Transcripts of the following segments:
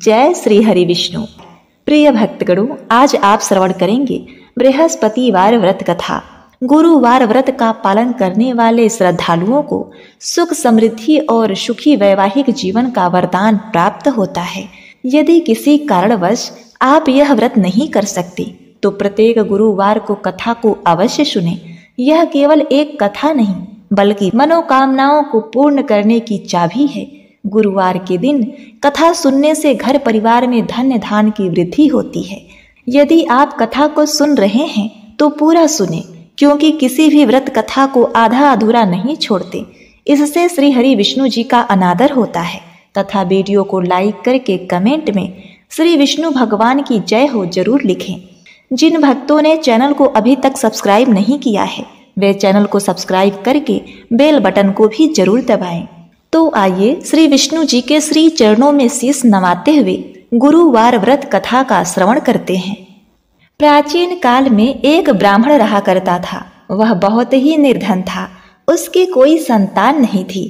जय श्री हरि विष्णु। प्रिय भक्तगणों, आज आप श्रवण करेंगे बृहस्पतिवार व्रत कथा। गुरुवार व्रत का पालन करने वाले श्रद्धालुओं को सुख समृद्धि और सुखी वैवाहिक जीवन का वरदान प्राप्त होता है। यदि किसी कारणवश आप यह व्रत नहीं कर सकते तो प्रत्येक गुरुवार को कथा को अवश्य सुने। यह केवल एक कथा नहीं बल्कि मनोकामनाओं को पूर्ण करने की चाबी है। गुरुवार के दिन कथा सुनने से घर परिवार में धन्य धान की वृद्धि होती है। यदि आप कथा को सुन रहे हैं तो पूरा सुने, क्योंकि किसी भी व्रत कथा को आधा अधूरा नहीं छोड़ते। इससे श्री हरि विष्णु जी का अनादर होता है तथा वीडियो को लाइक करके कमेंट में श्री विष्णु भगवान की जय हो जरूर लिखें। जिन भक्तों ने चैनल को अभी तक सब्सक्राइब नहीं किया है वे चैनल को सब्सक्राइब करके बेल बटन को भी जरूर दबाएं। तो आइए श्री विष्णु जी के श्री चरणों में शीश नवाते हुए गुरुवार व्रत कथा का श्रवण करते हैं। प्राचीन काल में एक ब्राह्मण रहा करता था। वह बहुत ही निर्धन था। उसकी कोई संतान नहीं थी।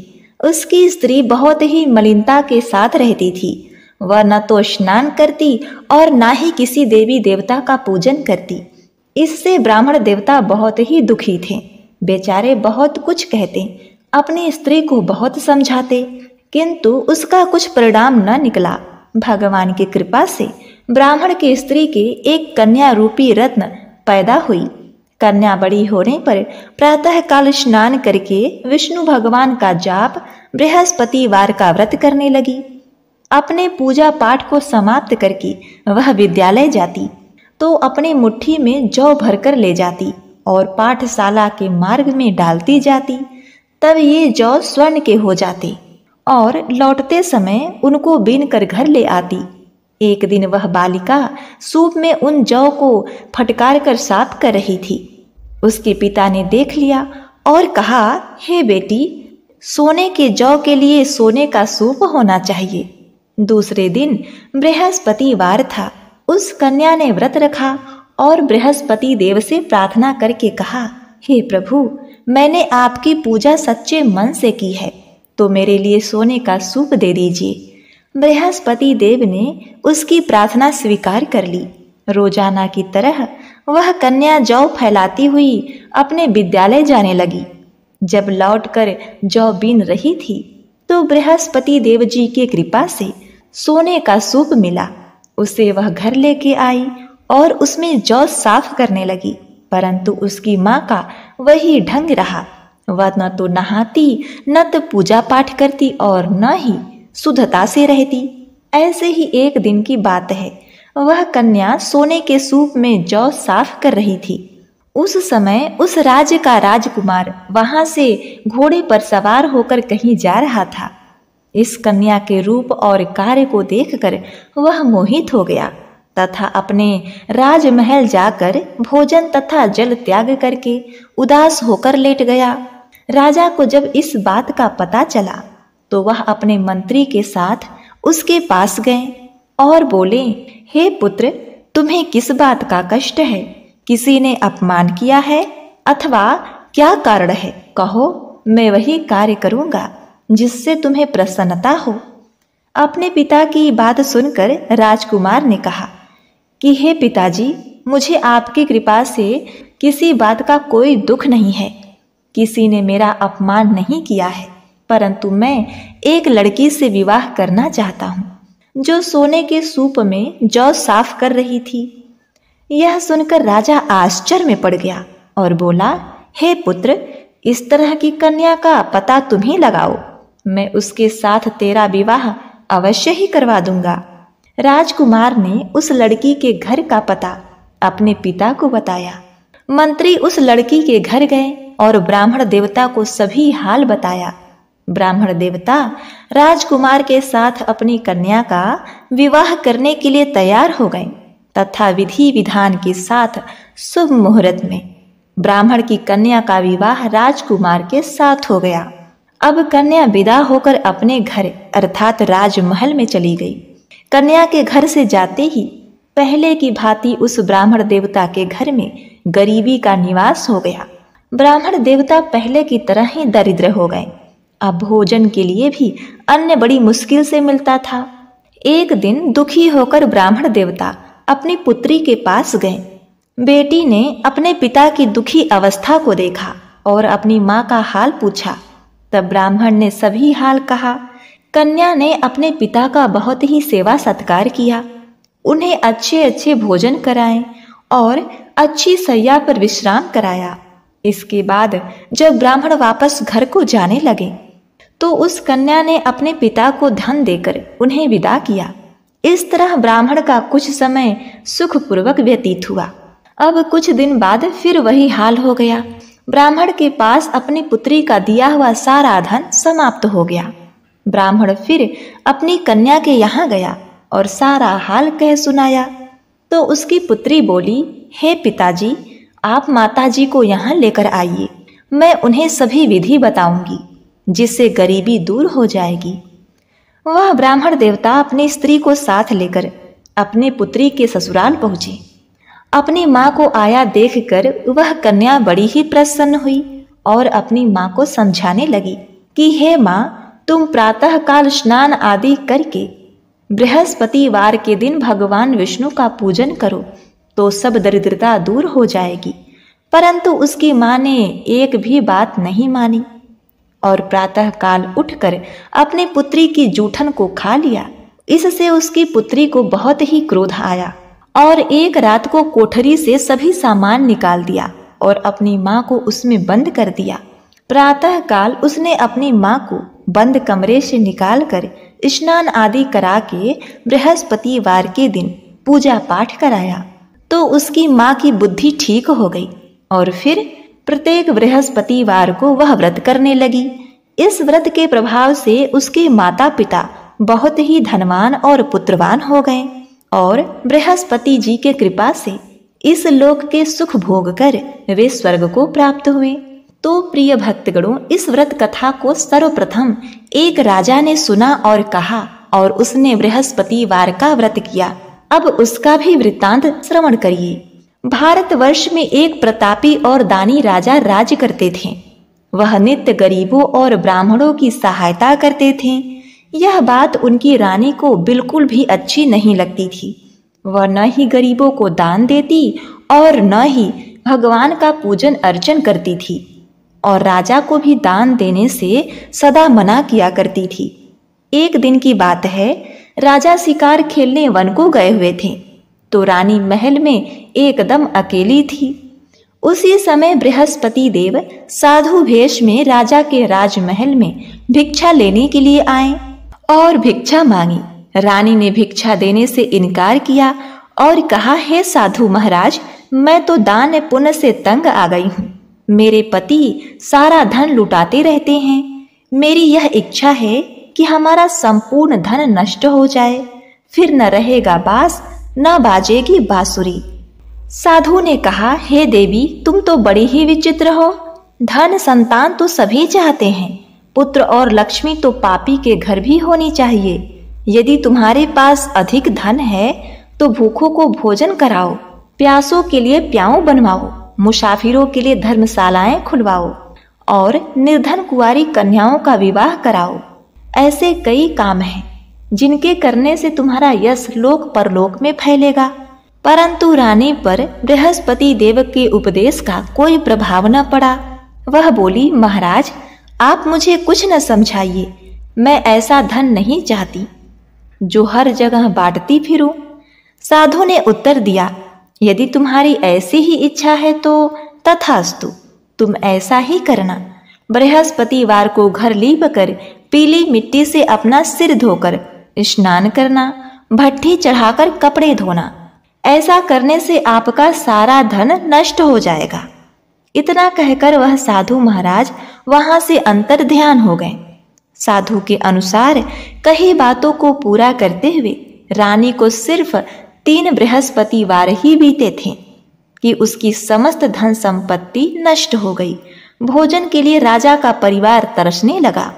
उसकी स्त्री बहुत ही मलिनता के साथ रहती थी। वह न तो स्नान करती और न ही किसी देवी देवता का पूजन करती। इससे ब्राह्मण देवता बहुत ही दुखी थे। बेचारे बहुत कुछ कहते, अपनी स्त्री को बहुत समझाते, किंतु उसका कुछ परिणाम न निकला। भगवान की कृपा से ब्राह्मण की स्त्री के एक कन्या रूपी रत्न पैदा हुई। कन्या बड़ी होने पर प्रातः काल स्नान करके विष्णु भगवान का जाप, बृहस्पतिवार का व्रत करने लगी। अपने पूजा पाठ को समाप्त करके वह विद्यालय जाती तो अपनी मुट्ठी में जौ भरकर ले जाती और पाठशाला के मार्ग में डालती जाती। तब ये जौ स्वर्ण के हो जाते और लौटते समय उनको बीन कर घर ले आती। एक दिन वह बालिका सूप में उन जौ को फटकार कर साफ कर रही थी। उसके पिता ने देख लिया और कहा, हे बेटी, सोने के जौ के लिए सोने का सूप होना चाहिए। दूसरे दिन बृहस्पतिवार था। उस कन्या ने व्रत रखा और बृहस्पति देव से प्रार्थना करके कहा, हे प्रभु, मैंने आपकी पूजा सच्चे मन से की है तो मेरे लिए सोने का सूप दे दीजिए। बृहस्पति देव ने उसकी प्रार्थना स्वीकार कर ली। रोजाना की तरह वह कन्या जौ फैलाती हुई अपने विद्यालय जाने लगी। जब लौटकर जौ बीन रही थी तो बृहस्पति देव जी की कृपा से सोने का सूप मिला। उसे वह घर लेके आई और उसमें जौ साफ करने लगी, परंतु उसकी माँ का वही ढंग रहा। वह न तो नहाती, न तो पूजा पाठ करती और न ही शुद्धता से रहती। ऐसे ही एक दिन की बात है। वह कन्या सोने के सूप में जौ साफ कर रही थी। उस समय उस राज्य का राजकुमार वहां से घोड़े पर सवार होकर कहीं जा रहा था। इस कन्या के रूप और कार्य को देखकर वह मोहित हो गया तथा अपने राजमहल जाकर भोजन तथा जल त्याग करके उदास होकर लेट गया। राजा को जब इस बात का पता चला तो वह अपने मंत्री के साथ उसके पास गए और बोले, हे पुत्र, तुम्हें किस बात का कष्ट है? किसी ने अपमान किया है अथवा क्या कारण है? कहो, मैं वही कार्य करूंगा जिससे तुम्हें प्रसन्नता हो। अपने पिता की बात सुनकर राजकुमार ने कहा कि हे पिताजी, मुझे आपकी कृपा से किसी बात का कोई दुख नहीं है। किसी ने मेरा अपमान नहीं किया है, परंतु मैं एक लड़की से विवाह करना चाहता हूँ जो सोने के सूप में जौ साफ कर रही थी। यह सुनकर राजा आश्चर्य में पड़ गया और बोला, हे पुत्र, इस तरह की कन्या का पता तुम ही लगाओ। मैं उसके साथ तेरा विवाह अवश्य ही करवा दूंगा। राजकुमार ने उस लड़की के घर का पता अपने पिता को बताया। मंत्री उस लड़की के घर गए और ब्राह्मण देवता को सभी हाल बताया। ब्राह्मण देवता राजकुमार के साथ अपनी कन्या का विवाह करने के लिए तैयार हो गए तथा विधि विधान के साथ शुभ मुहूर्त में ब्राह्मण की कन्या का विवाह राजकुमार के साथ हो गया। अब कन्या विदा होकर अपने घर अर्थात राजमहल में चली गई। कन्या के घर से जाते ही पहले की भांति उस ब्राह्मण देवता के घर में गरीबी का निवास हो गया। ब्राह्मण देवता पहले की तरह ही दरिद्र हो गए। अब भोजन के लिए भी अन्न बड़ी मुश्किल से मिलता था। एक दिन दुखी होकर ब्राह्मण देवता अपनी पुत्री के पास गए। बेटी ने अपने पिता की दुखी अवस्था को देखा और अपनी माँ का हाल पूछा। तब ब्राह्मण ने सभी हाल कहा। कन्या ने अपने पिता का बहुत ही सेवा सत्कार किया, उन्हें अच्छे अच्छे भोजन कराए और अच्छी सैया पर विश्राम कराया। इसके बाद जब ब्राह्मण वापस घर को जाने लगे तो उस कन्या ने अपने पिता को धन देकर उन्हें विदा किया। इस तरह ब्राह्मण का कुछ समय सुखपूर्वक व्यतीत हुआ। अब कुछ दिन बाद फिर वही हाल हो गया। ब्राह्मण के पास अपनी पुत्री का दिया हुआ सारा धन समाप्त हो गया। ब्राह्मण फिर अपनी कन्या के यहाँ गया और सारा हाल कह सुनाया। तो उसकी पुत्री बोली, हे पिताजी, आप माताजी को यहाँ लेकर आइए, मैं उन्हें सभी विधि बताऊंगी जिससे गरीबी दूर हो जाएगी। वह ब्राह्मण देवता अपनी स्त्री को साथ लेकर अपनी पुत्री के ससुराल पहुंचे। अपनी माँ को आया देखकर वह कन्या बड़ी ही प्रसन्न हुई और अपनी माँ को समझाने लगी कि हे माँ, तुम प्रातः काल स्नान आदि करके बृहस्पतिवार के दिन भगवान विष्णु का पूजन करो तो सब दरिद्रता दूर हो जाएगी। परंतु उसकी माँ ने एक भी बात नहीं मानी और प्रातः काल उठकर अपनी पुत्री की जूठन को खा लिया। इससे उसकी पुत्री को बहुत ही क्रोध आया और एक रात को कोठरी से सभी सामान निकाल दिया और अपनी माँ को उसमें बंद कर दिया। प्रातः काल उसने अपनी माँ को बंद कमरे से निकालकर स्नान आदि करा के बृहस्पतिवार के दिन पूजा पाठ कराया तो उसकी माँ की बुद्धि ठीक हो गई और फिर प्रत्येक बृहस्पतिवार को वह व्रत करने लगी। इस व्रत के प्रभाव से उसके माता पिता बहुत ही धनवान और पुत्रवान हो गए और बृहस्पति जी के कृपा से इस लोक के सुख भोग कर वे स्वर्ग को प्राप्त हुए। तो प्रिय भक्तगणों, इस व्रत कथा को सर्वप्रथम एक राजा ने सुना और कहा और उसने बृहस्पतिवार का व्रत किया। अब उसका भी वृत्तांत श्रवण करिए। भारतवर्ष में एक प्रतापी और दानी राजा राज्य करते थे। वह नित्य गरीबों और ब्राह्मणों की सहायता करते थे। यह बात उनकी रानी को बिल्कुल भी अच्छी नहीं लगती थी। वह न ही गरीबों को दान देती और न ही भगवान का पूजन अर्चन करती थी और राजा को भी दान देने से सदा मना किया करती थी। एक दिन की बात है, राजा शिकार खेलने वन को गए हुए थे तो रानी महल में एकदम अकेली थी। उसी समय बृहस्पति देव साधु वेश में राजा के राजमहल में भिक्षा लेने के लिए आए और भिक्षा मांगी। रानी ने भिक्षा देने से इनकार किया और कहा, हे साधु महाराज, मैं तो दान पुण्य से तंग आ गई हूँ। मेरे पति सारा धन लुटाते रहते हैं। मेरी यह इच्छा है कि हमारा संपूर्ण धन नष्ट हो जाए, फिर न रहेगा बांस न बाजेगी बांसुरी। साधु ने कहा, हे देवी, तुम तो बड़ी ही विचित्र हो। धन संतान तो सभी चाहते हैं, पुत्र और लक्ष्मी तो पापी के घर भी होनी चाहिए। यदि तुम्हारे पास अधिक धन है तो भूखों को भोजन कराओ, प्यासों के लिए प्याऊ बनवाओ, मुसाफिरों के लिए धर्मशालाएं खुलवाओ और निर्धन कुंवारी कन्याओं का विवाह कराओ। ऐसे कई काम हैं जिनके करने से तुम्हारा यश लोक परलोक में फैलेगा। परंतु रानी पर बृहस्पति देव के उपदेश का कोई प्रभाव न पड़ा। वह बोली, महाराज, आप मुझे कुछ न समझाइए। मैं ऐसा धन नहीं चाहती जो हर जगह बांटती फिरूं। साधु ने उत्तर दिया, यदि तुम्हारी ऐसी ही इच्छा है तो तथास्तु, तुम ऐसा ही करना। बृहस्पतिवार को घर लीप कर पीली मिट्टी से अपना सिर धोकर स्नान करना, भट्ठी चढ़ाकर कपड़े धोना। ऐसा करने से आपका सारा धन नष्ट हो जाएगा। इतना कहकर वह साधु महाराज वहां से अंतर ध्यान हो गए। साधु के अनुसार कई बातों को पूरा करते हुए रानी को सिर्फ 3 बृहस्पतिवार ही बीते थे कि उसकी समस्त धन संपत्ति नष्ट हो गई। भोजन के लिए राजा का परिवार तरसने लगा।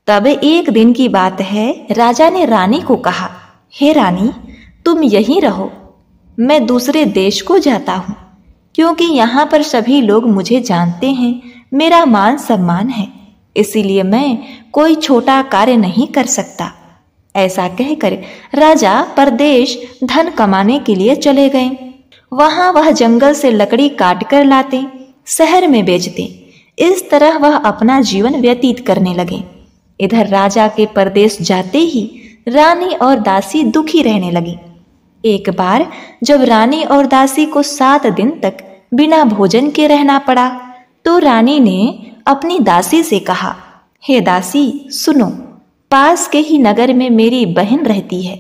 तब एक दिन की बात है, राजा ने रानी को कहा, हे रानी, तुम यहीं रहो, मैं दूसरे देश को जाता हूँ, क्योंकि यहाँ पर सभी लोग मुझे जानते हैं, मेरा मान सम्मान है, इसीलिए मैं कोई छोटा कार्य नहीं कर सकता। ऐसा कहकर राजा परदेश धन कमाने के लिए चले गए। वहां वह जंगल से लकड़ी काट कर लाते, शहर में बेचते। इस तरह वह अपना जीवन व्यतीत करने लगे। इधर राजा के परदेश जाते ही रानी और दासी दुखी रहने लगी। एक बार जब रानी और दासी को 7 दिन तक बिना भोजन के रहना पड़ा, तो रानी ने अपनी दासी से कहा, हे दासी सुनो, पास के ही नगर में मेरी बहन रहती है।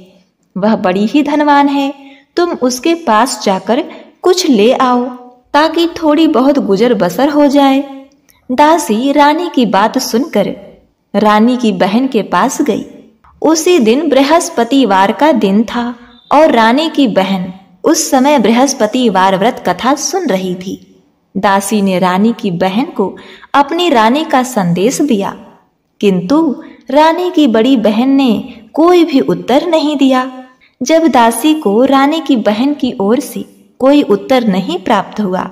वह बड़ी ही धनवान है। तुम उसके पास जाकर कुछ ले आओ ताकि थोड़ी बहुत गुजर बसर हो जाए। दासी रानी की बात सुनकर रानी की बहन के पास गई। उसी दिन बृहस्पतिवार का दिन था और रानी की बहन उस समय बृहस्पतिवार व्रत कथा सुन रही थी। दासी ने रानी की बहन को अपनी रानी का संदेश दिया, किंतु रानी की बड़ी बहन ने कोई भी उत्तर नहीं दिया। जब दासी को रानी की बहन की ओर से कोई उत्तर नहीं प्राप्त हुआ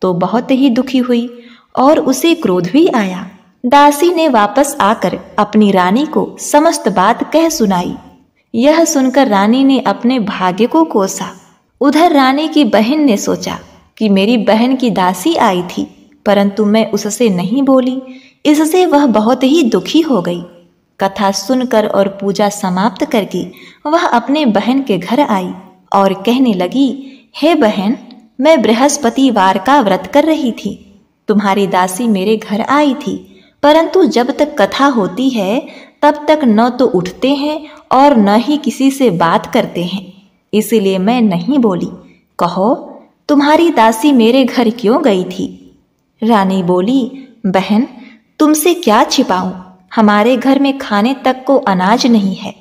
तो बहुत ही दुखी हुई और उसे क्रोध भी आया। दासी ने वापस आकर अपनी रानी को समस्त बात कह सुनाई। यह सुनकर रानी ने अपने भाग्य को कोसा। उधर रानी की बहन ने सोचा कि मेरी बहन की दासी आई थी, परंतु मैं उससे नहीं बोली, इससे वह बहुत ही दुखी हो गई। कथा सुनकर और पूजा समाप्त करके वह अपने बहन के घर आई और कहने लगी, हे बहन, मैं बृहस्पतिवार का व्रत कर रही थी। तुम्हारी दासी मेरे घर आई थी, परंतु जब तक कथा होती है तब तक न तो उठते हैं और न ही किसी से बात करते हैं, इसीलिए मैं नहीं बोली। कहो, तुम्हारी दासी मेरे घर क्यों गई थी? रानी बोली, बहन, तुमसे क्या छिपाऊं, हमारे घर में खाने तक को अनाज नहीं है।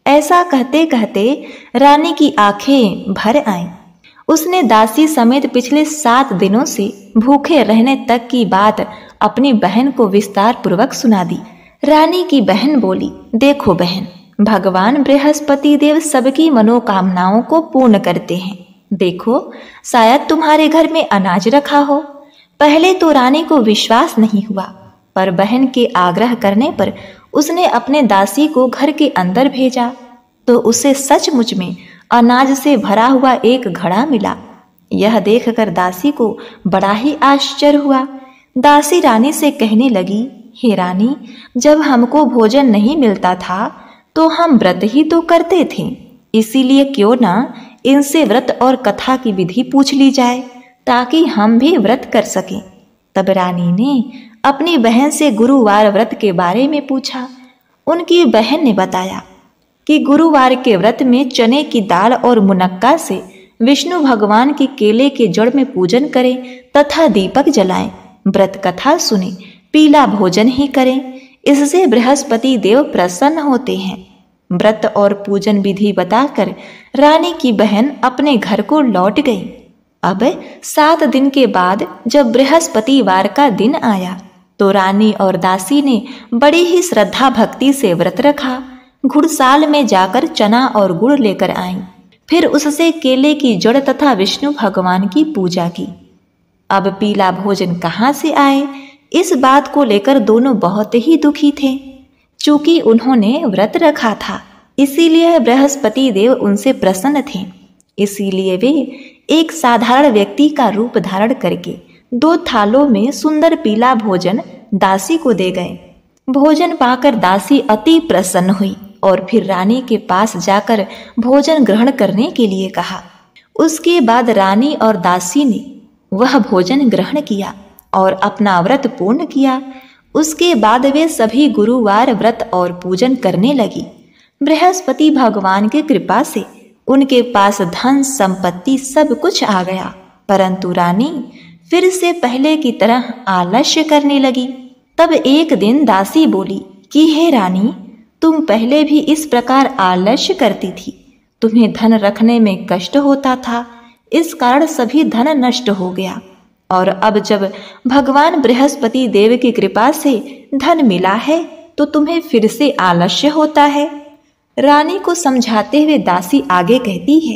ऐसा कहते कहते रानी की आंखें भर आईं। उसने दासी समेत पिछले 7 दिनों से भूखे रहने तक की बात अपनी बहन को विस्तार पूर्वक सुना दी। रानी की बहन बोली, देखो बहन, भगवान बृहस्पति देव सबकी मनोकामनाओं को पूर्ण करते हैं। देखो, शायद तुम्हारे घर में अनाज रखा हो। पहले तो रानी को विश्वास नहीं हुआ, पर बहन के आग्रह करने पर उसने अपने दासी को घर के अंदर भेजा तो उसे सचमुच में अनाज से भरा हुआ एक घड़ा मिला। यह देखकर दासी को बड़ा ही आश्चर्य हुआ। दासी रानी से कहने लगी, हे रानी, जब हमको भोजन नहीं मिलता था तो हम व्रत ही तो करते थे, इसीलिए क्यों ना इनसे व्रत और कथा की विधि पूछ ली जाए ताकि हम भी व्रत कर सकें। तब रानी ने अपनी बहन से गुरुवार व्रत के बारे में पूछा। उनकी बहन ने बताया कि गुरुवार के व्रत में चने की दाल और मुनक्का से विष्णु भगवान के केले के जड़ में पूजन करें तथा दीपक जलाएं, व्रत कथा सुने, पीला भोजन ही करें, इससे बृहस्पति देव प्रसन्न होते हैं। व्रत और पूजन विधि बताकर रानी की बहन अपने घर को लौट गई। अब 7 दिन के बाद जब बृहस्पतिवार का दिन आया तो रानी और दासी ने बड़ी ही श्रद्धा भक्ति से व्रत रखा। घुड़साल में जाकर चना और गुड़ लेकर आईं, फिर उससे केले की जड़ तथा विष्णु भगवान की पूजा की। अब पीला भोजन कहाँ से आए, इस बात को लेकर दोनों बहुत ही दुखी थे। चूंकि उन्होंने व्रत रखा था, इसीलिए बृहस्पति देव उनसे प्रसन्न थे। इसीलिए वे एक साधारण व्यक्ति का रूप धारण करके 2 थालों में सुंदर पीला भोजन दासी को दे गए। भोजन पाकर दासी अति प्रसन्न हुई और फिर रानी के पास जाकर भोजन ग्रहण करने के लिए कहा। उसके बाद रानी और दासी ने वह भोजन ग्रहण किया और अपना व्रत पूर्ण किया। उसके बाद वे सभी गुरुवार व्रत और पूजन करने लगी। बृहस्पति भगवान की कृपा से उनके पास धन संपत्ति सब कुछ आ गया, परंतु रानी फिर से पहले की तरह आलस्य करने लगी। तब एक दिन दासी बोली कि हे रानी, तुम पहले भी इस प्रकार आलस्य करती थी। तुम्हें धन रखने में कष्ट होता था, इस कारण सभी धन नष्ट हो गया, और अब जब भगवान बृहस्पति देव की कृपा से धन मिला है तो तुम्हें फिर से आलस्य होता है। रानी को समझाते हुए दासी आगे कहती है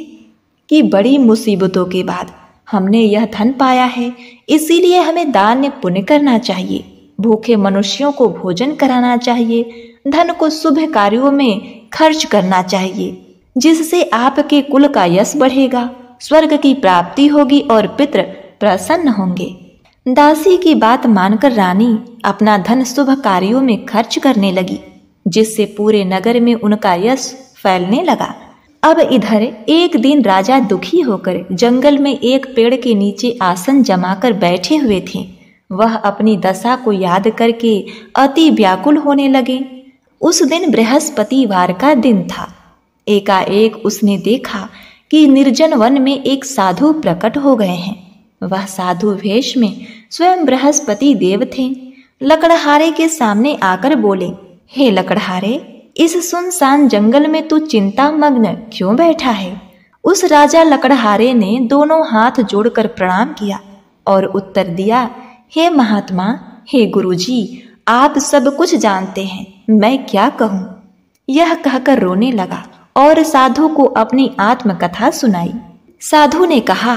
कि बड़ी मुसीबतों के बाद हमने यह धन पाया है, इसीलिए हमें दान पुण्य करना चाहिए। भूखे मनुष्यों को भोजन कराना चाहिए, धन को शुभ कार्यों में खर्च करना चाहिए, जिससे आपके कुल का यश बढ़ेगा, स्वर्ग की प्राप्ति होगी और पितृ प्रसन्न होंगे। दासी की बात मानकर रानी अपना धन शुभ कार्यों में खर्च करने लगी, जिससे पूरे नगर में उनका यश फैलने लगा। अब इधर एक दिन राजा दुखी होकर जंगल में एक पेड़ के नीचे आसन जमाकर बैठे हुए थे। वह अपनी दशा को याद करके अति व्याकुल होने लगे। उस दिन बृहस्पतिवार का दिन था। एकाएक उसने देखा कि निर्जन वन में एक साधु प्रकट हो गए हैं। वह साधु वेश में स्वयं बृहस्पति देव थे। लकड़हारे के सामने आकर बोले, हे लकड़हारे, इस सुनसान जंगल में तू चिंता मग्न क्यों बैठा है? उस राजा लकड़हारे ने दोनों हाथ जोड़कर प्रणाम किया और उत्तर दिया, हे महात्मा, हे गुरुजी, आप सब कुछ जानते हैं, मैं क्या कहूँ? यह कहकर रोने लगा और साधु को अपनी आत्मकथा सुनाई। साधु ने कहा,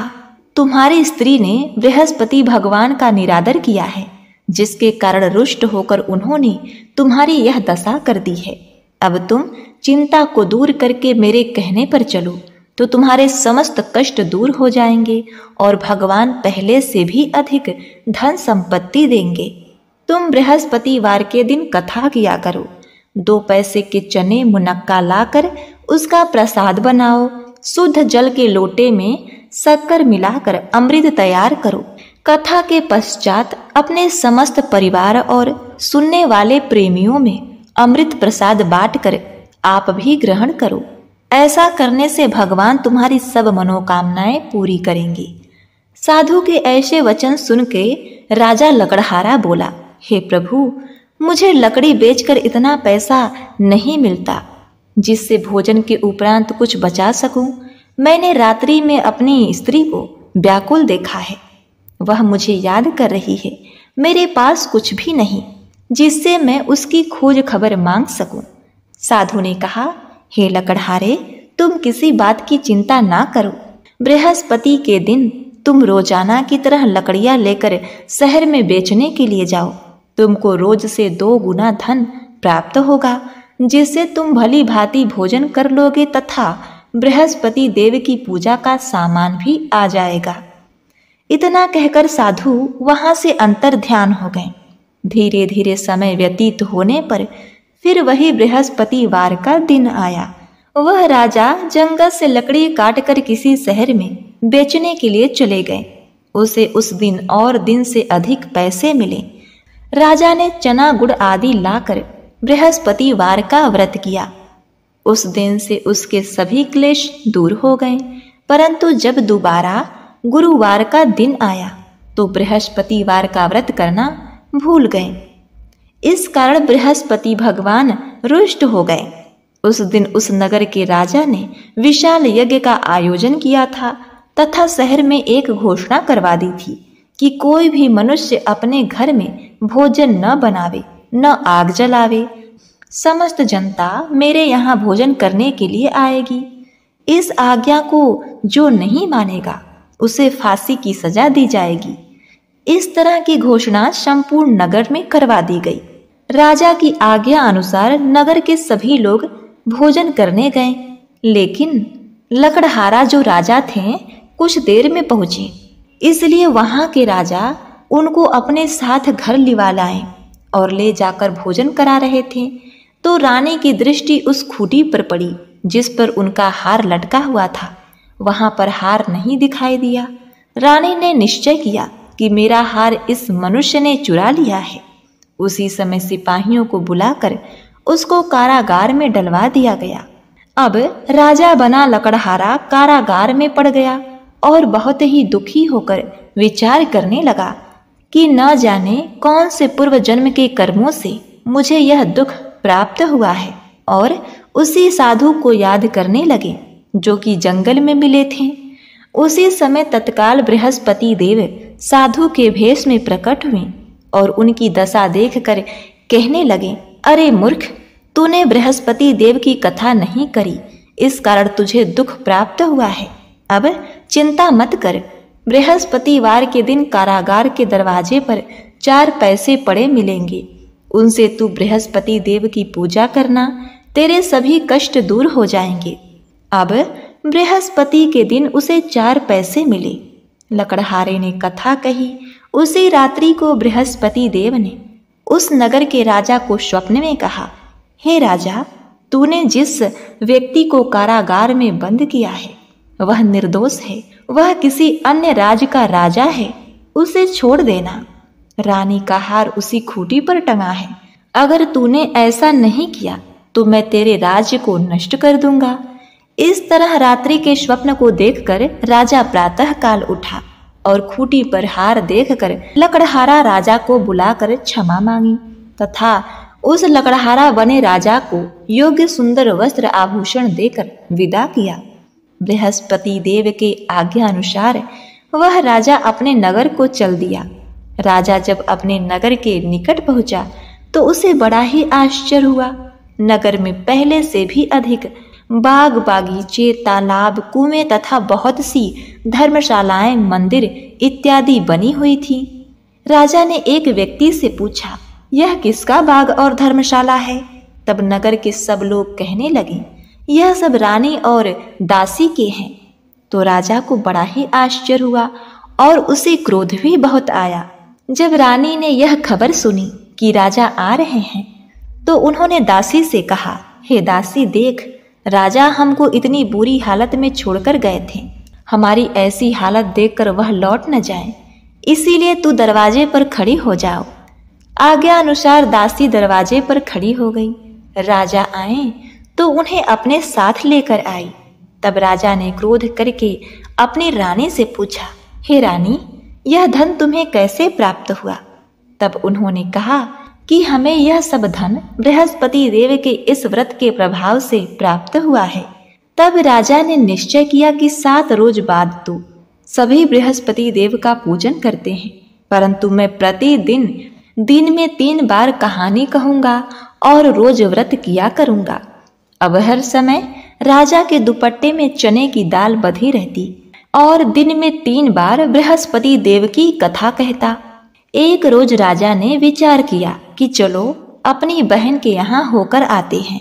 तुम्हारी स्त्री ने बृहस्पति भगवान का निरादर किया है, जिसके कारण रुष्ट होकर उन्होंने तुम्हारी यह दशा कर दी है। अब तुम चिंता को दूर करके मेरे कहने पर चलो तो तुम्हारे समस्त कष्ट दूर हो जाएंगे और भगवान पहले से भी अधिक धन संपत्ति देंगे। तुम बृहस्पतिवार के दिन कथा किया करो। 2 पैसे के चने मुनक्का लाकर उसका प्रसाद बनाओ। शुद्ध जल के लोटे में शक्कर मिलाकर अमृत तैयार करो। कथा के पश्चात अपने समस्त परिवार और सुनने वाले प्रेमियों में अमृत प्रसाद बांटकर आप भी ग्रहण करो। ऐसा करने से भगवान तुम्हारी सब मनोकामनाएं पूरी करेंगे। साधु के ऐसे वचन सुन के राजा लकड़हारा बोला, हे प्रभु, मुझे लकड़ी बेचकर इतना पैसा नहीं मिलता जिससे भोजन के उपरांत कुछ बचा सकूं। मैंने रात्रि में अपनी स्त्री को व्याकुल देखा है। वह मुझे याद कर रही है। मेरे पास कुछ भी नहीं जिससे मैं उसकी खोज खबर मांग सकूं। साधु ने कहा, हे लकड़हारे, तुम किसी बात की चिंता ना करो। बृहस्पति के दिन तुम रोजाना की तरह लकड़ियां लेकर शहर में बेचने के लिए जाओ। तुमको रोज से 2 गुना धन प्राप्त होगा, जिससे तुम भली भांति भोजन कर लोगे तथा बृहस्पति देव की पूजा का सामान भी आ जाएगा। इतना कहकर साधु वहां से अंतर ध्यान हो गए। धीरे धीरे समय व्यतीत होने पर फिर वही बृहस्पतिवार का दिन आया। वह राजा जंगल से लकड़ी काटकर किसी शहर में बेचने के लिए चले गए। उसे उस दिन और दिन से अधिक पैसे मिले। राजा ने चना गुड़ आदि लाकर बृहस्पतिवार का व्रत किया। उस दिन से उसके सभी क्लेश दूर हो गए। परंतु जब दोबारा गुरुवार का दिन आया तो बृहस्पतिवार का व्रत करना भूल गए। इस कारण बृहस्पति भगवान रुष्ट हो गए। उस दिन उस नगर के राजा ने विशाल यज्ञ का आयोजन किया था तथा शहर में एक घोषणा करवा दी थी कि कोई भी मनुष्य अपने घर में भोजन न बनावे, न आग जलावे। समस्त जनता मेरे यहाँ भोजन करने के लिए आएगी। इस आज्ञा को जो नहीं मानेगा उसे फांसी की सजा दी जाएगी। इस तरह की घोषणा संपूर्ण नगर में करवा दी गई। राजा की आज्ञा अनुसार नगर के सभी लोग भोजन करने गए, लेकिन लकड़हारा जो राजा थे कुछ देर में पहुंचे, इसलिए वहां के राजा उनको अपने साथ घर लिवा लाए और ले जाकर भोजन करा रहे थे तो रानी की दृष्टि उस खूंटी पर पड़ी जिस पर उनका हार लटका हुआ था। वहां पर हार नहीं दिखाई दिया। रानी ने निश्चय किया कि मेरा हार इस मनुष्य ने चुरा लिया है। उसी समय सिपाहियों को बुलाकर उसको कारागार में डलवा दिया गया। अब राजा बना लकड़हारा कारागार में पड़ गया और बहुत ही दुखी होकर विचार करने लगा कि न जाने कौन से पूर्व जन्म के कर्मों से मुझे यह दुख प्राप्त हुआ है, और उसी साधु को याद करने लगे जो कि जंगल में मिले थे। उसी समय तत्काल बृहस्पति देव साधु के भेष में प्रकट हुए और उनकी दशा देखकर कहने लगे, अरे मूर्ख, तूने बृहस्पति देव की कथा नहीं करी, इस कारण तुझे दुख प्राप्त हुआ है। अब चिंता मत कर। बृहस्पतिवार के दिन कारागार के दरवाजे पर 4 पैसे पड़े मिलेंगे, उनसे तू बृहस्पति देव की पूजा करना, तेरे सभी कष्ट दूर हो जाएंगे। अब बृहस्पति के दिन उसे 4 पैसे मिले। लकड़हारे ने कथा कही। उसी रात्रि को बृहस्पति देव ने उस नगर के राजा को स्वप्न में कहा, हे राजा, तूने जिस व्यक्ति को कारागार में बंद किया है वह निर्दोष है, वह किसी अन्य राज्य का राजा है, उसे छोड़ देना। रानी का हार उसी खूंटी पर टंगा है, अगर तूने ऐसा नहीं किया तो मैं तेरे राज्य को नष्ट कर दूंगा। इस तरह रात्रि के स्वप्न को देखकर राजा प्रातः काल उठा और खूंटी पर हार देखकर लकड़हारा राजा को बुलाकर क्षमा मांगी तथा उस लकड़हारा बने राजा को योग्य सुंदर वस्त्र आभूषण देकर विदा किया। बृहस्पति देव के आज्ञा अनुसार वह राजा अपने नगर को चल दिया। राजा जब अपने नगर के निकट पहुंचा तो उसे बड़ा ही आश्चर्य हुआ। नगर में पहले से भी अधिक बाग बागीचे, तालाब, कुएं तथा बहुत सी धर्मशालाएं, मंदिर इत्यादि बनी हुई थी। राजा ने एक व्यक्ति से पूछा, यह किसका बाग और धर्मशाला है? तब नगर के सब लोग कहने लगे, यह सब रानी और दासी के हैं। तो राजा को बड़ा ही आश्चर्य हुआ और उसे क्रोध भी बहुत आया। जब रानी ने यह खबर सुनी कि राजा आ रहे हैं तो उन्होंने दासी से कहा, हे दासी, देख, राजा हमको इतनी बुरी हालत में छोड़कर गए थे, हमारी ऐसी हालत देखकर वह लौट न जाए, इसीलिए तू दरवाजे पर खड़ी हो जाओ। आज्ञा अनुसार दासी दरवाजे पर खड़ी हो गई। राजा आए तो उन्हें अपने साथ लेकर आई। तब राजा ने क्रोध करके अपनी रानी से पूछा, हे रानी, यह धन तुम्हें कैसे प्राप्त हुआ? तब उन्होंने कहा कि हमें यह सब धन बृहस्पति देव के इस व्रत के प्रभाव से प्राप्त हुआ है। तब राजा ने निश्चय किया कि 7 रोज बाद तो सभी बृहस्पति देव का पूजन करते हैं, परंतु मैं प्रतिदिन दिन में 3 बार कहानी कहूंगा और रोज व्रत किया करूंगा। अब हर समय राजा के दुपट्टे में चने की दाल बधी रहती और दिन में 3 बार बृहस्पति देव की कथा कहता। एक रोज राजा ने विचार किया कि चलो अपनी बहन के यहाँ होकर आते हैं।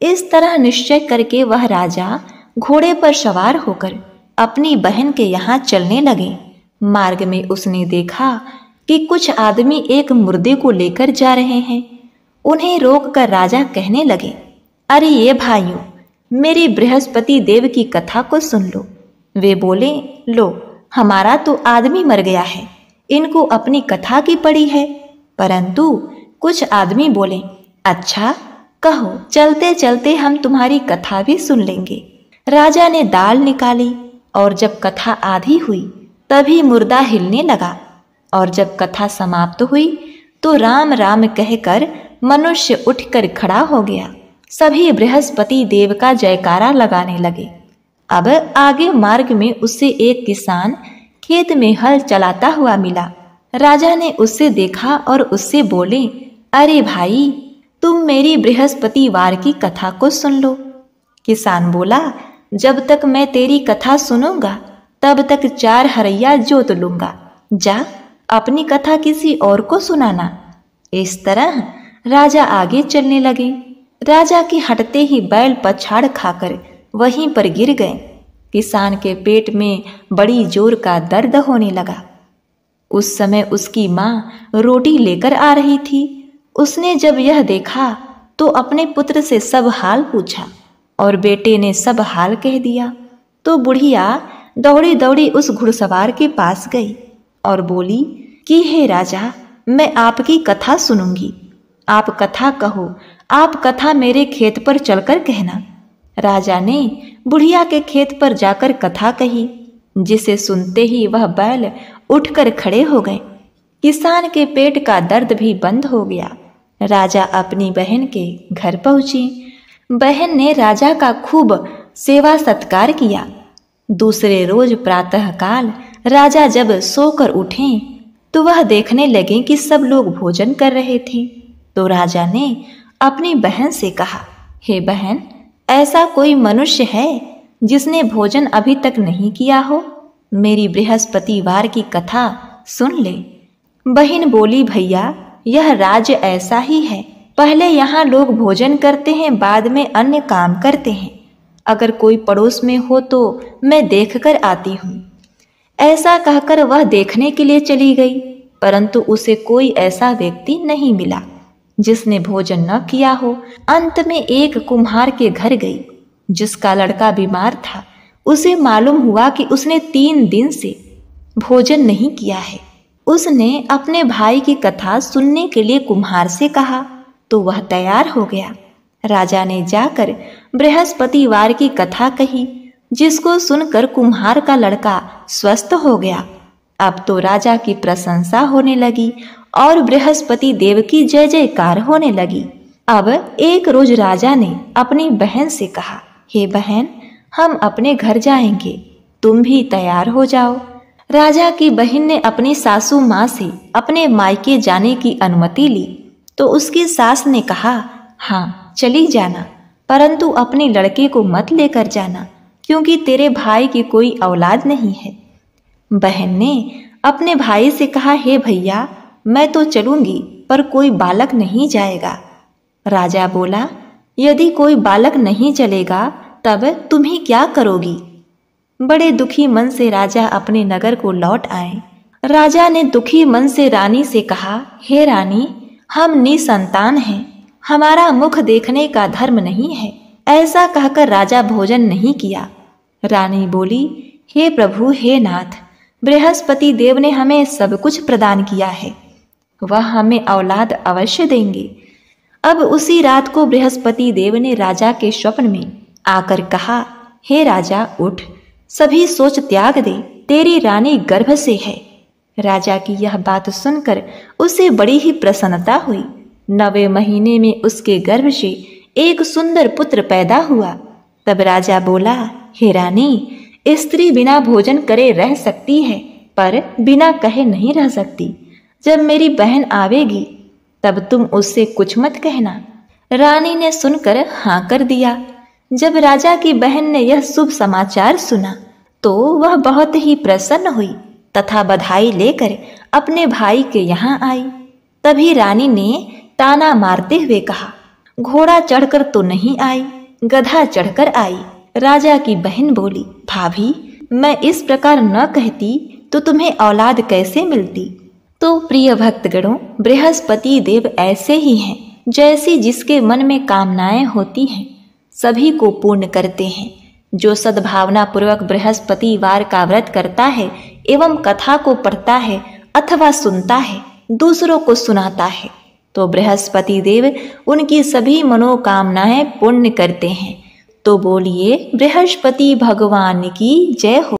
इस तरह निश्चय करके वह राजा घोड़े पर सवार होकर अपनी बहन के यहाँ चलने लगे। मार्ग में उसने देखा कि कुछ आदमी एक मुर्दे को लेकर जा रहे हैं। उन्हें रोककर राजा कहने लगे, अरे ये भाइयों, मेरी बृहस्पति देव की कथा को सुन लो। वे बोले, लो, हमारा तो आदमी मर गया है, इनको अपनी कथा की पड़ी है। परंतु कुछ आदमी बोले, अच्छा, कहो, चलते चलते हम तुम्हारी कथा भी सुन लेंगे। राजा ने दाल निकाली और जब कथा आधी हुई तभी मुर्दा हिलने लगा और जब कथा समाप्त हुई तो राम राम कहकर मनुष्य उठकर खड़ा हो गया। सभी बृहस्पति देव का जयकारा लगाने लगे। अब आगे मार्ग में उससे एक किसान खेत में हल चलाता हुआ मिला। राजा ने उससे देखा और उससे बोले, अरे भाई, तुम मेरी बृहस्पतिवार की कथा को सुन लो। किसान बोला, जब तक मैं तेरी कथा सुनूंगा तब तक 4 हरैया जोत लूंगा, जा अपनी कथा किसी और को सुनाना। इस तरह राजा आगे चलने लगे। राजा के हटते ही बैल पछाड़ खाकर वहीं पर गिर गए। किसान के पेट में बड़ी जोर का दर्द होने लगा। उस समय उसकी माँ रोटी लेकर आ रही थी। उसने जब यह देखा तो अपने पुत्र से सब हाल पूछा और बेटे ने सब हाल कह दिया। तो बुढ़िया दौड़ी दौड़ी उस घुड़सवार के पास गई और बोली कि हे राजा, मैं आपकी कथा सुनूंगी, आप कथा कहो, आप कथा मेरे खेत पर चलकर कहना। राजा ने बुढ़िया के खेत पर जाकर कथा कही, जिसे सुनते ही वह बैल उठकर खड़े हो गए। किसान के पेट का दर्द भी बंद हो गया। राजा अपनी बहन के घर पहुंची। बहन ने राजा का खूब सेवा सत्कार किया। दूसरे रोज प्रातःकाल राजा जब सोकर उठे तो वह देखने लगे कि सब लोग भोजन कर रहे थे। तो राजा ने अपनी बहन से कहा, हे बहन, ऐसा कोई मनुष्य है जिसने भोजन अभी तक नहीं किया हो? मेरी बृहस्पतिवार की कथा सुन ले। बहन बोली, भैया यह राज्य ऐसा ही है, पहले यहाँ लोग भोजन करते हैं, बाद में अन्य काम करते हैं। अगर कोई पड़ोस में हो तो मैं देखकर आती हूँ। ऐसा कहकर वह देखने के लिए चली गई, परंतु उसे कोई ऐसा व्यक्ति नहीं मिला जिसने भोजन न किया हो। अंत में एक कुम्हार के घर गई जिसका लड़का बीमार था। उसे मालूम हुआ कि उसने 3 दिन से भोजन नहीं किया है। उसने अपने भाई की कथा सुनने के लिए कुम्हार से कहा तो वह तैयार हो गया। राजा ने जाकर बृहस्पतिवार की कथा कही, जिसको सुनकर कुम्हार का लड़का स्वस्थ हो गया। अब तो राजा की प्रशंसा होने लगी और बृहस्पति देव की जय जयकार होने लगी। अब एक रोज राजा ने अपनी बहन से कहा, हे बहन, हम अपने घर जाएंगे, तुम भी तैयार हो जाओ। राजा की बहन ने अपनी सासू माँ से अपने मायके जाने की अनुमति ली तो उसकी सास ने कहा, हाँ चली जाना, परंतु अपने लड़के को मत लेकर जाना, क्योंकि तेरे भाई की कोई औलाद नहीं है। बहन ने अपने भाई से कहा, हे भैया, मैं तो चलूंगी, पर कोई बालक नहीं जाएगा। राजा बोला, यदि कोई बालक नहीं चलेगा तब तुम ही क्या करोगी? बड़े दुखी मन से राजा अपने नगर को लौट आए। राजा ने दुखी मन से रानी से कहा, हे रानी, हम निसंतान हैं, हमारा मुख देखने का धर्म नहीं है। ऐसा कहकर राजा भोजन नहीं किया। रानी बोली, हे प्रभु, हे नाथ, बृहस्पति देव ने हमें सब कुछ प्रदान किया है, वह हमें औलाद अवश्य देंगे। अब उसी रात को बृहस्पति देव ने राजा के स्वप्न में आकर कहा, हे राजा, उठ, सभी सोच त्याग दे, तेरी रानी गर्भ से है। राजा की यह बात सुनकर उसे बड़ी ही प्रसन्नता हुई। 9वें महीने में उसके गर्भ से एक सुंदर पुत्र पैदा हुआ। तब राजा बोला, हे रानी, स्त्री बिना भोजन करे रह सकती है, पर बिना कहे नहीं रह सकती। जब मेरी बहन आवेगी तब तुम उससे कुछ मत कहना। रानी ने सुनकर हाँ कर दिया। जब राजा की बहन ने यह शुभ समाचार सुना तो वह बहुत ही प्रसन्न हुई तथा बधाई लेकर अपने भाई के यहाँ आई। तभी रानी ने ताना मारते हुए कहा, घोड़ा चढ़कर तो नहीं आई, गधा चढ़कर आई। राजा की बहन बोली, भाभी, मैं इस प्रकार न कहती तो तुम्हें औलाद कैसे मिलती? तो प्रिय भक्तगणों, बृहस्पति देव ऐसे ही हैं, जैसी जिसके मन में कामनाएं होती हैं सभी को पूर्ण करते हैं। जो सद्भावना पूर्वक बृहस्पतिवार का व्रत करता है एवं कथा को पढ़ता है अथवा सुनता है, दूसरों को सुनाता है, तो बृहस्पति देव उनकी सभी मनोकामनाएं पूर्ण करते हैं। तो बोलिए बृहस्पति भगवान की जय हो।